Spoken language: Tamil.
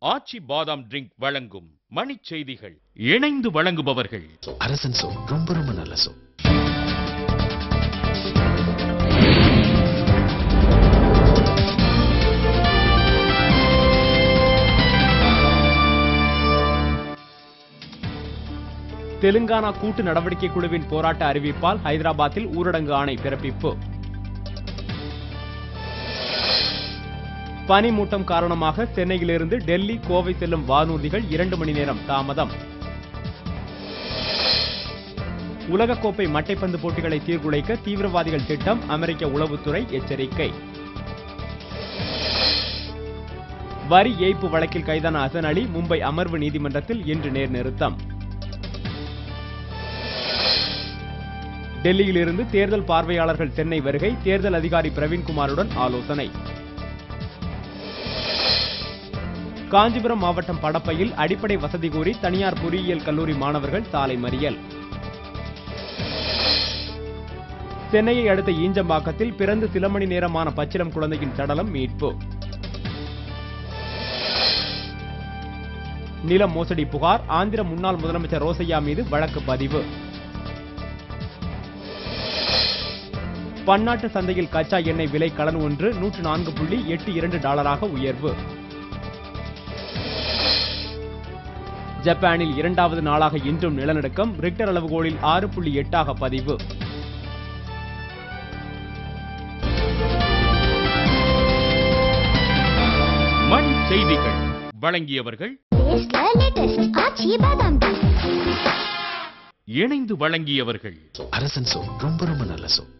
ஆச்சி பாதாம் ட்ரிங்க் வழங்கும் மணிச் செய்திகள். இணைந்து வழங்குபவர்கள் அரசன் சோப். ரொம்ப ரொம்ப நல்ல சோப். தெலுங்கானா கூட்டு நடவடிக்கை குழுவின் போராட்ட அறிவிப்பால் ஹைதராபாத்தில் ஊரடங்கு ஆணை பிறப்பிப்பு. பனிமூட்டம் காரணமாக சென்னையிலிருந்து டெல்லி, கோவை செல்லும் வானூர்திகள் 2 மணி நேரம் தாமதம். உலகக்கோப்பை மட்டைப்பந்து போட்டிகளை சீர்குலைக்க தீவிரவாதிகள் திட்டம், அமெரிக்க உளவுத்துறை எச்சரிக்கை. வரி ஏய்ப்பு வழக்கில் கைதான ஹசன் அலி மும்பை அமர்வு நீதிமன்றத்தில் இன்று நேர்நிறுத்தம். டெல்லியிலிருந்து தேர்தல் பார்வையாளர்கள் சென்னை வருகை, தேர்தல் அதிகாரி பிரவீன்குமாருடன் ஆலோசனை. காஞ்சிபுரம் மாவட்டம் படப்பையில் அடிப்படை வசதி கோரி தனியார் பொறியியல் கல்லூரி மாணவர்கள் சாலை மறியல். சென்னையை அடுத்த ஈஞ்சம்பாக்கத்தில் பிறந்து சில மணி நேரமான பச்சிளம் குழந்தையின் சடலம் மீட்பு. நில மோசடி புகார், ஆந்திர முன்னாள் முதலமைச்சர் ரோசையா மீது வழக்கு பதிவு. பன்னாட்டு சந்தையில் கச்சா எண்ணெய் விலை கலன் ஒன்று $104.82 உயர்வு. ஜப்பானில் 2வது நாளாக இன்றும் நிலநடுக்கம், ரிக்டர் அளவுகோலில் 6.8 பதிவு. மணிச் செய்திகள் வழங்கியவர்கள் இணைந்து வழங்கியவர்கள் அரசன் சோப். ரொம்ப ரொம்ப நல்ல சோப்.